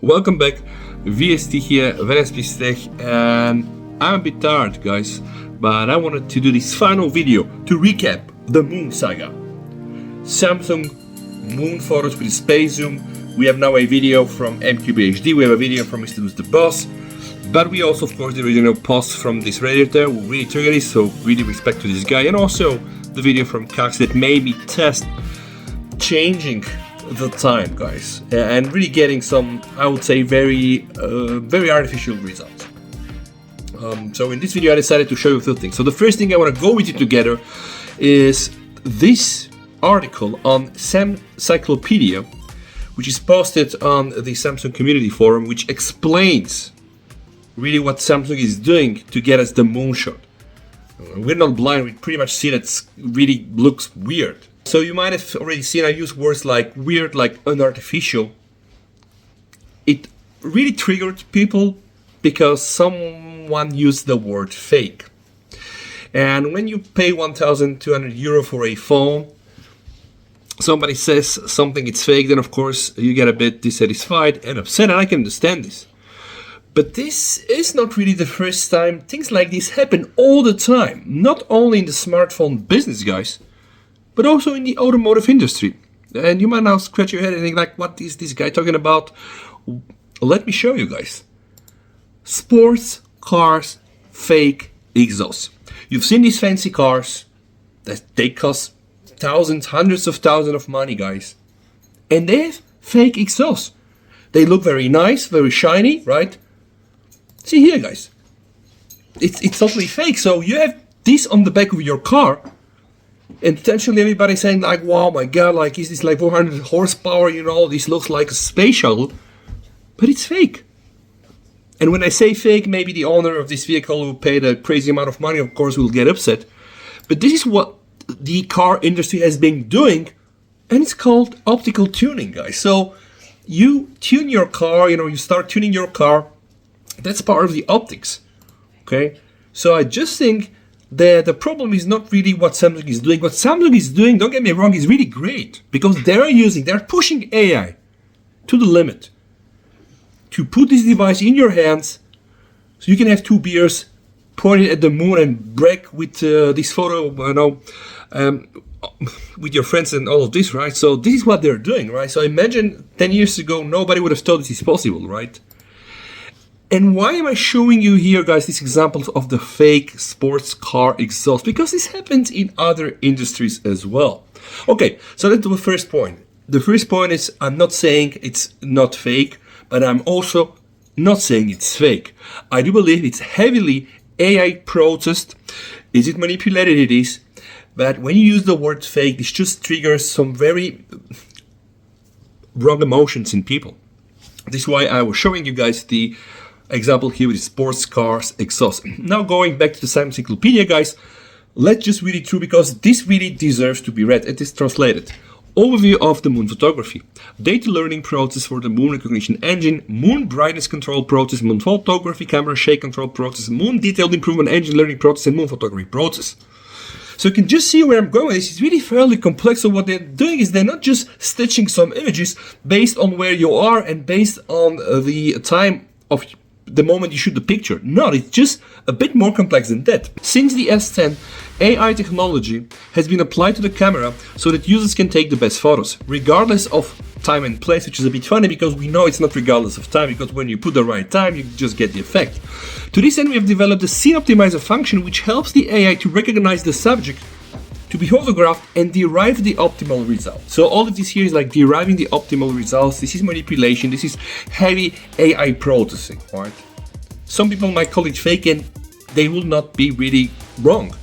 Welcome back, VST here, Venespi's Tech, and I'm a bit tired, guys, but I wanted to do this final video to recap the Moon saga. Samsung Moon photos with space zoom. We have now a video from MQBHD, we have a video from Mr. Who's the Boss, but we also, of course, the original post from this Redditor who really triggered this, so really respect to this guy, and also the video from Cox that made me test changing the time, guys, and really getting some, I would say, very artificial results. So in this video I decided to show you a few things. So the first thing I want to go with you together is this article on Samcyclopedia, which is posted on the Samsung community forum, which explains really what Samsung is doing to get us the moonshot. We're not blind, we pretty much see that it really looks weird. So you might have already seen I use words like weird, like unartificial. It really triggered people because someone used the word fake. And when you pay 1,200 euro for a phone, somebody says something it's fake, then of course you get a bit dissatisfied and upset, and I can understand this. But this is not really the first time. Things like this happen all the time, not only in the smartphone business, guys, but also in the automotive industry. And you might now scratch your head and think like, what is this guy talking about? Let me show you, guys. Sports cars, fake exhaust. You've seen these fancy cars that they cost thousands, hundreds of thousands of money, guys. And they have fake exhaust. They look very nice, very shiny, right? See here, guys. It's totally fake. So you have this on the back of your car, and potentially everybody's saying like, wow, my God, like, is this like 400 horsepower, you know, this looks like a space shuttle, but it's fake. And when I say fake, maybe the owner of this vehicle who paid a crazy amount of money, of course, will get upset. But this is what the car industry has been doing, and it's called optical tuning, guys. So you tune your car, you know, you start tuning your car. That's part of the optics, okay? So I just think that the problem is not really what Samsung is doing. What Samsung is doing, don't get me wrong, is really great because they're pushing AI to the limit to put this device in your hands so you can have two beers pointed at the moon and brag with this photo, you know, with your friends and all of this, right? So this is what they're doing, right? So imagine 10 years ago, nobody would have thought this is possible, right? And why am I showing you here, guys, these examples of the fake sports car exhaust? Because this happens in other industries as well. Okay, so that's the first point. The first point is I'm not saying it's not fake, but I'm also not saying it's fake. I do believe it's heavily AI processed. Is it manipulated? It is. But when you use the word fake, this just triggers some very wrong emotions in people. This is why I was showing you guys the example here with sports cars exhaust. Now going back to the Samcyclopedia, guys, let's just read it through because this really deserves to be read. It is translated. Overview of the moon photography. Data learning process for the moon recognition engine, moon brightness control process, moon photography camera shake control process, moon detailed improvement engine learning process, and moon photography process. So you can just see where I'm going with this. It's really fairly complex. So what they're doing is they're not just stitching some images based on where you are and based on the time of the moment you shoot the picture. No, it's just a bit more complex than that. Since the S10, AI technology has been applied to the camera so that users can take the best photos, regardless of time and place, which is a bit funny because we know it's not regardless of time, because when you put the right time, you just get the effect. To this end, we have developed the Scene Optimizer function, which helps the AI to recognize the subject to be photographed and derive the optimal result. So all of this here is like deriving the optimal results. This is manipulation. This is heavy AI processing, right? Some people might call it fake and they will not be really wrong.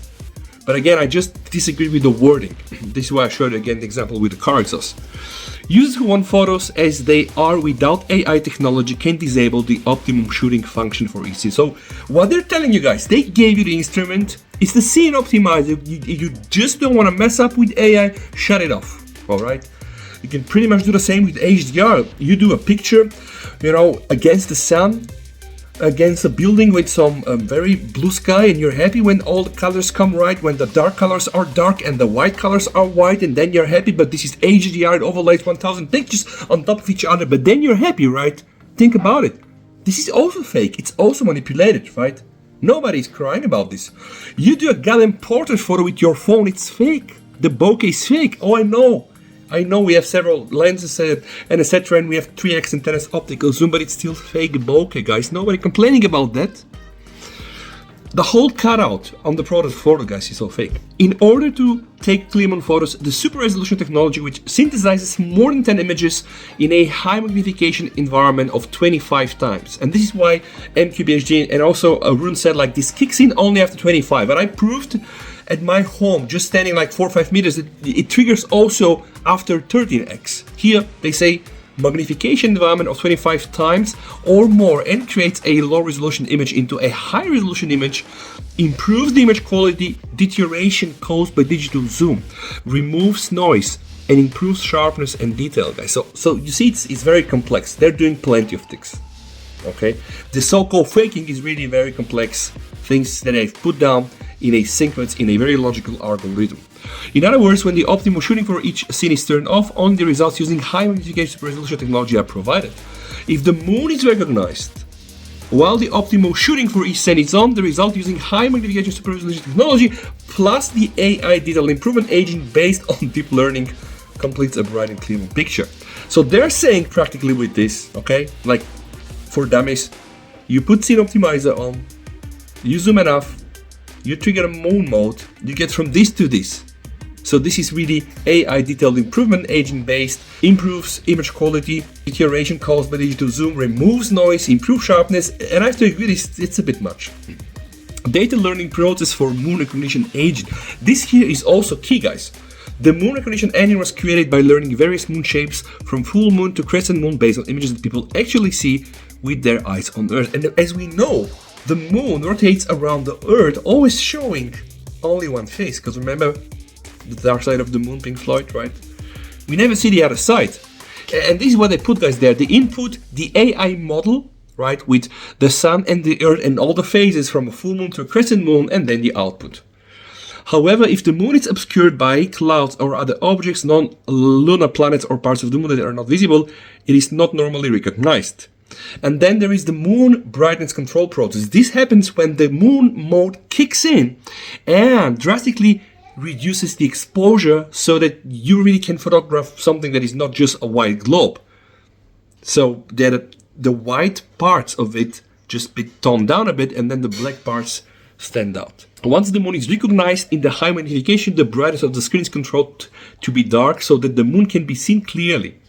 But again, I just disagree with the wording. This is why I showed you again the example with the car exhaust. Users who want photos as they are without AI technology can disable the optimum shooting function for each scene. So what they're telling you guys, they gave you the instrument. It's the Scene Optimizer. You just don't want to mess up with AI, shut it off, all right? You can pretty much do the same with HDR. You do a picture, you know, against the sun, against a building with some very blue sky, and you're happy when all the colors come right, when the dark colors are dark and the white colors are white, and then you're happy. But this is HDR, it overlays 1000 pictures on top of each other, but then you're happy, right? think about it. This is also fake. It's also manipulated, right? Nobody's crying about this. You do a goddamn portrait photo with your phone, it's fake. The bokeh is fake. Oh, I know. I know we have several lenses and etc. and we have 3x and 10x optical zoom, but it's still fake bokeh, guys. Nobody complaining about that. The whole cutout on the product photo, guys, is all fake. In order to take clear photos, the super resolution technology, which synthesizes more than 10 images in a high magnification environment of 25 times. And this is why MQBHD and also Rune said like this kicks in only after 25. But I proved at my home, just standing like 4 or 5 meters, it triggers also after 13x. Here they say magnification environment of 25 times or more and creates a low resolution image into a high resolution image, improves the image quality, deterioration caused by digital zoom, removes noise, and improves sharpness and detail, guys. So you see, it's very complex. They're doing plenty of things. Okay, the so-called faking is really very complex things that they've put down in a sequence in a very logical algorithm. In other words, when the optimal shooting for each scene is turned off, only the results using high magnification super resolution technology are provided. If the moon is recognized while the optimal shooting for each scene is on, the result using high magnification super resolution technology plus the AI detail improvement agent based on deep learning completes a bright and clean picture. So they're saying practically with this, okay, like for dummies, you put Scene Optimizer on, you zoom enough, you trigger a moon mode, you get from this to this. So this is really AI detailed improvement agent based, improves image quality, deterioration caused by digital zoom, removes noise, improves sharpness, and I have to agree, it's a bit much. Data learning process for moon recognition agent. This here is also key, guys. The moon recognition engine was created by learning various moon shapes from full moon to crescent moon based on images that people actually see with their eyes on Earth. And as we know, the moon rotates around the Earth, always showing only one face. Because remember, the dark side of the moon, Pink Floyd, right? We never see the other side. And this is what they put, guys, there. The input, the AI model, right, with the sun and the Earth and all the phases from a full moon to a crescent moon, and then the output. However, if the moon is obscured by clouds or other objects, non-lunar planets or parts of the moon that are not visible, it is not normally recognized. And then there is the moon brightness control process. This happens when the moon mode kicks in and drastically reduces the exposure so that you really can photograph something that is not just a white globe. So that the white parts of it just be toned down a bit and then the black parts stand out. Once the moon is recognized in the high magnification, the brightness of the screen is controlled to be dark so that the moon can be seen clearly.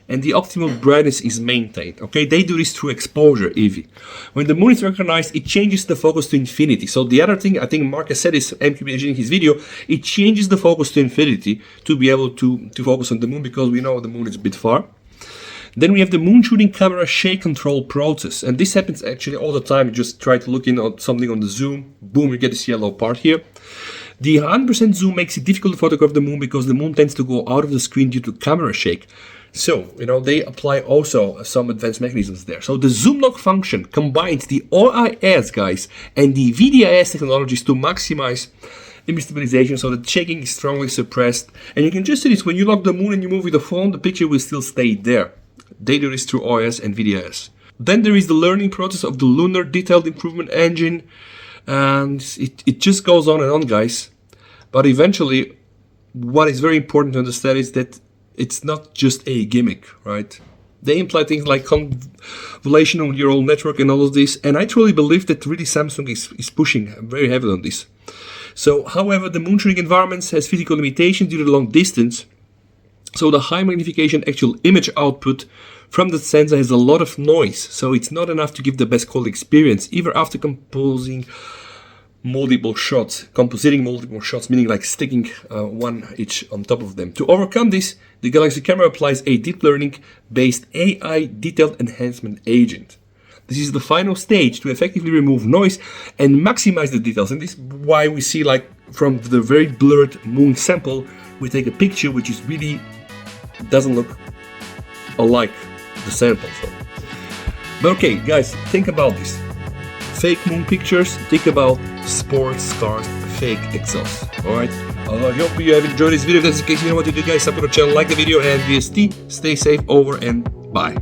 And the optimal brightness is maintained. Okay, they do this through exposure, Eevee. When the moon is recognized, it changes the focus to infinity. So the other thing, I think Marcus said this, MQBHD in his video, it changes the focus to infinity to be able to focus on the moon because we know the moon is a bit far. Then we have the moon shooting camera shake control process. And this happens actually all the time. You just try to look in on something on the zoom, boom, you get this yellow part here. The 100% zoom makes it difficult to photograph the moon because the moon tends to go out of the screen due to camera shake. So, they apply also some advanced mechanisms there. So the zoom lock function combines the OIS, guys, and the VDIS technologies to maximize image stabilization so that shaking is strongly suppressed. And you can just see this, when you lock the moon and you move with the phone, the picture will still stay there. They do this through OIS and VDIS. Then there is the learning process of the Lunar Detailed Improvement Engine. And it just goes on and on, guys. But eventually, what is very important to understand is that it's not just a gimmick, right? They imply things like convolutional neural network and all of this. And I truly believe that really Samsung is pushing very heavily on this. So, however, the moon shooting environments has physical limitations due to the long distance. So the high magnification actual image output from the sensor has a lot of noise. So it's not enough to give the best quality experience, even after compositing multiple shots, meaning like sticking one each on top of them. To overcome this, the Galaxy camera applies a deep learning based AI detailed enhancement agent. This is the final stage to effectively remove noise and maximize the details. And this is why we see, like, from the very blurred moon sample, we take a picture which is really doesn't look alike the sample. So. But okay, guys, think about this. Fake moon pictures, think about sports cars, fake exhaust. Alright? I hope you have enjoyed this video. If that's the case, you know what to do, guys. Support the channel, like the video, and VST. Stay safe, over, and bye.